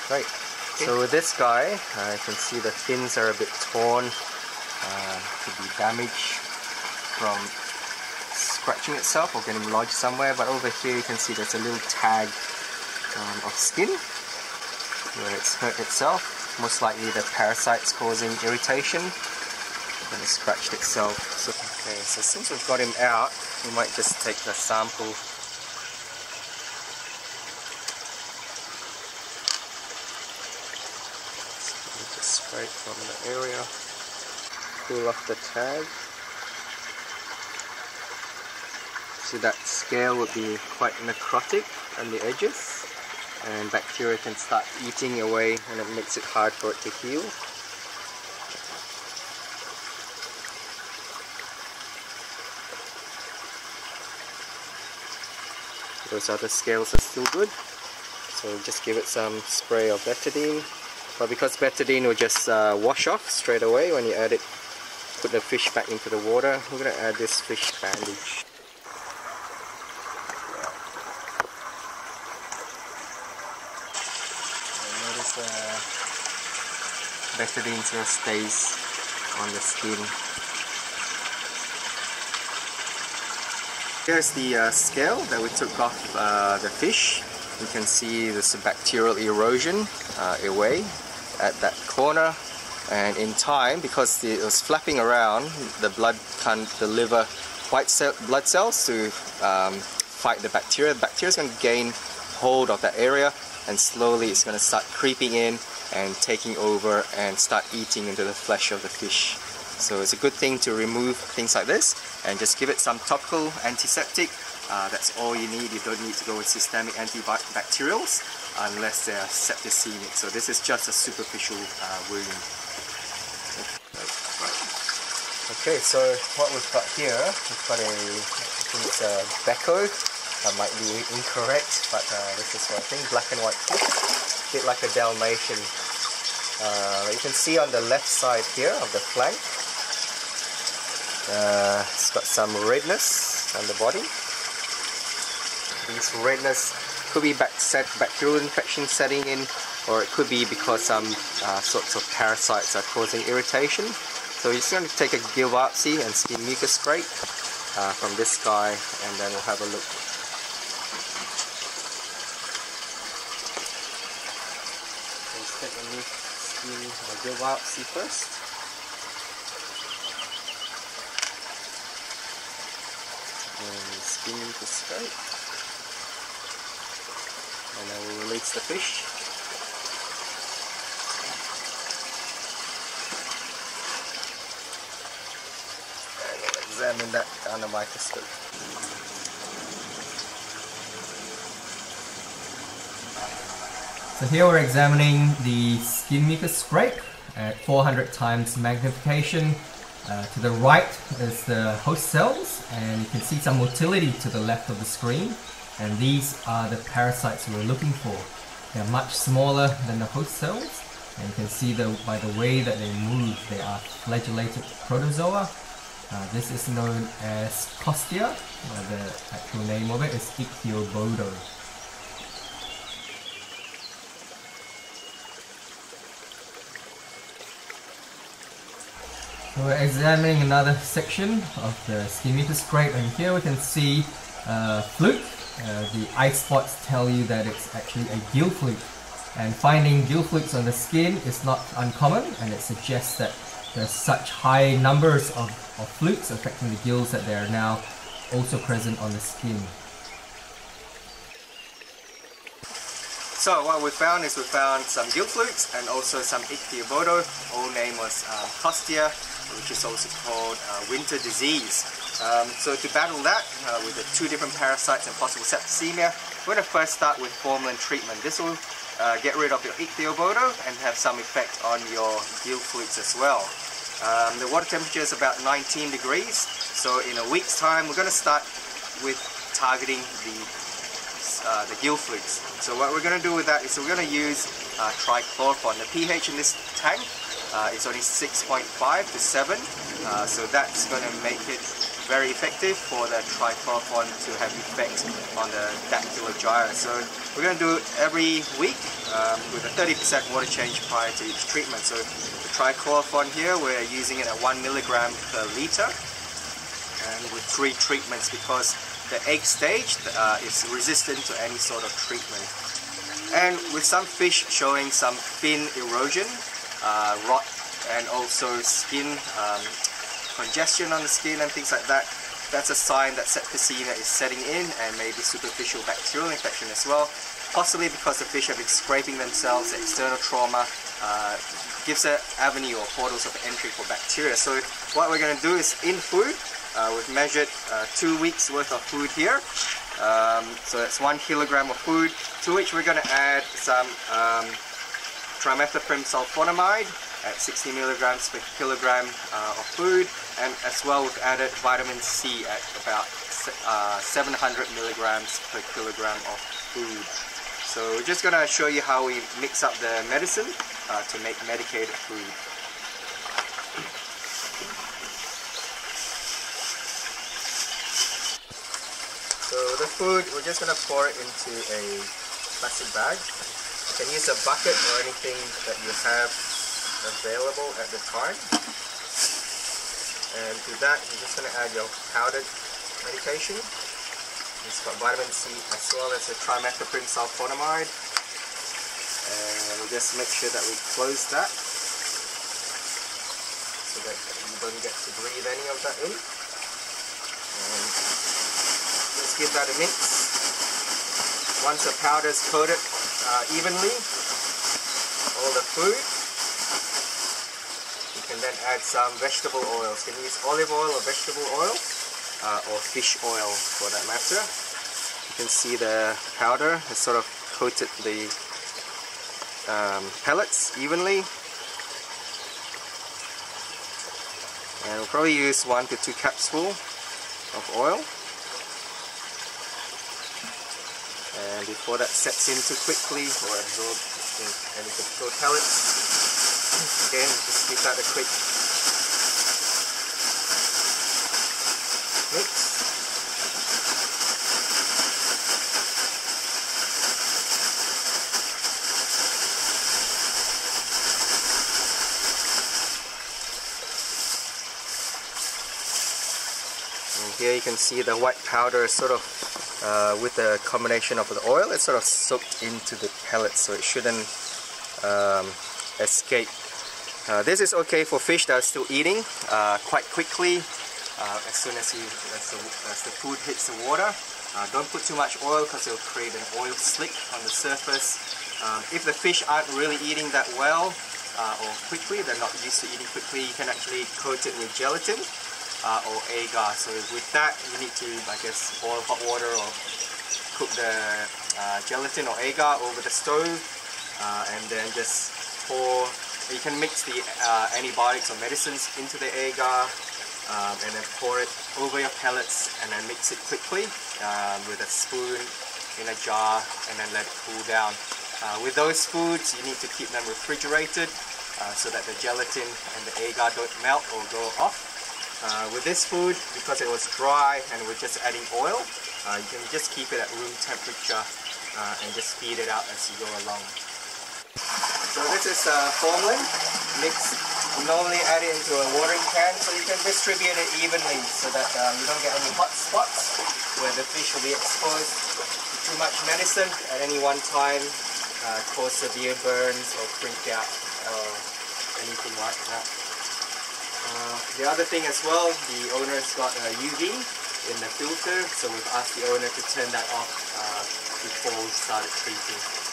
Great. So with this guy, you can see the fins are a bit torn, could be damaged from scratching itself or getting lodged somewhere, but over here you can see there's a little tag of skin where it's hurt itself. Most likely the parasite's causing irritation and it scratched itself. So, okay, so since we've got him out, we might just take the sample. Just straight from the area. Pull off the tag. So that scale would be quite necrotic on the edges, and bacteria can start eating away and it makes it hard for it to heal. Those other scales are still good, so just give it some spray of betadine. But because betadine will just wash off straight away when you add it, put the fish back into the water, we're going to add this fish bandage. Betadine still stays on the skin. Here's the scale that we took off the fish. You can see there's a bacterial erosion away at that corner, and in time, because it was flapping around, the blood can't deliver white blood cells to fight the bacteria. The bacteria is going to gain hold of that area, and slowly it's going to start creeping in and taking over and start eating into the flesh of the fish. So it's a good thing to remove things like this and just give it some topical antiseptic. That's all you need. You don't need to go with systemic antibacterials unless they're septicemic. So this is just a superficial wound. Okay, so what we've got here, we've got I think it's a Becco. I might be incorrect, but this is what I think, black and white fish, a bit like a Dalmatian. You can see on the left side here of the flank, it's got some redness on the body. This redness could be bacterial infection setting in, or it could be because some sorts of parasites are causing irritation. So you're just going to take a gill biopsy and skin mucus scrape from this guy, and then we'll have a look. Let's take a gill biopsy first. And skin mucus scrape. And then we'll release the fish. And we'll examine that under microscope. So here we're examining the skin mucus scrape at 400 times magnification. To the right is the host cells, and you can see some motility to the left of the screen. And these are the parasites we're looking for. They're much smaller than the host cells, and you can see by the way that they move, they are flagellated protozoa. This is known as Costia. The actual name of it is Ichthyobodo. So we're examining another section of the skin mucus scrape, and here we can see fluke. The eye spots tell you that it's actually a gill fluke, and finding gill flukes on the skin is not uncommon, and it suggests that there's such high numbers of flukes affecting the gills that they are now also present on the skin. So what we found is some gill flukes and also some Ichthyobodo. Old name was Costia, which is also called winter disease. So to battle that with the two different parasites and possible septicemia, we're going to first start with formalin treatment. This will get rid of your Ichthyobodo and have some effect on your gill flukes as well. The water temperature is about 19 degrees, so in a week's time we're going to start with targeting the gill flukes. So what we're going to do with that is we're going to use trichlorophon. The pH in this tank is only 6.5 to 7, so that's going to make it very effective for the trichlorophon to have effect on the dactyl gyre. So we're going to do it every week with a 30% water change prior to each treatment. So the trichlorophon here, we're using it at 1 milligram per liter, and with 3 treatments because the egg stage is resistant to any sort of treatment. And with some fish showing some fin erosion, rot, and also skin congestion on the skin and things like that, that's a sign that septicemia is setting in, and maybe superficial bacterial infection as well. Possibly because the fish have been scraping themselves, the external trauma gives an avenue or portals of entry for bacteria. So what we're going to do is in food, we've measured 2 weeks worth of food here. So that's 1 kilogram of food, to which we're going to add some trimethoprim sulfonamide at 60 milligrams per kilogram of food, and as well we've added vitamin C at about 700 milligrams per kilogram of food. So we're just going to show you how we mix up the medicine to make medicated food. So the food, we're just going to pour it into a plastic bag. You can use a bucket or anything that you have available at the time. And to that, you're just going to add your powdered medication. It's got vitamin C as well as the trimethoprim sulfonamide. And we'll just make sure that we close that so that you don't get to breathe any of that in. And let's give that a mix. Once the powder is coated evenly, all the food, you can then add some vegetable oils. You can use olive oil or vegetable oil, or fish oil for that matter. You can see the powder has sort of coated the pellets evenly. And we'll probably use 1 to 2 capsules of oil. And before that sets in too quickly or absorb any particular pellets, again, just give that a quick mix. And here you can see the white powder is sort of with the combination of the oil, it's sort of soaked into the pellets, so it shouldn't escape. This is okay for fish that are still eating quite quickly as soon as the food hits the water. Don't put too much oil because it will create an oil slick on the surface. If the fish aren't really eating that well or quickly, they're not used to eating quickly, you can actually coat it with gelatin or agar. So with that, you need to, I guess, boil hot water or cook the gelatin or agar over the stove, and then just pour. You can mix the antibiotics or medicines into the agar, and then pour it over your pellets, and then mix it quickly with a spoon in a jar, and then let it cool down. With those foods, you need to keep them refrigerated so that the gelatin and the agar don't melt or go off. With this food, because it was dry and we're just adding oil, you can just keep it at room temperature and just feed it out as you go along. So this is formalin mixed. We normally add it into a watering can so you can distribute it evenly so that you don't get any hot spots where the fish will be exposed to too much medicine at any one time, cause severe burns or print out or anything like that. The other thing as well, the owner's got a UV in the filter, so we've asked the owner to turn that off before we started treating.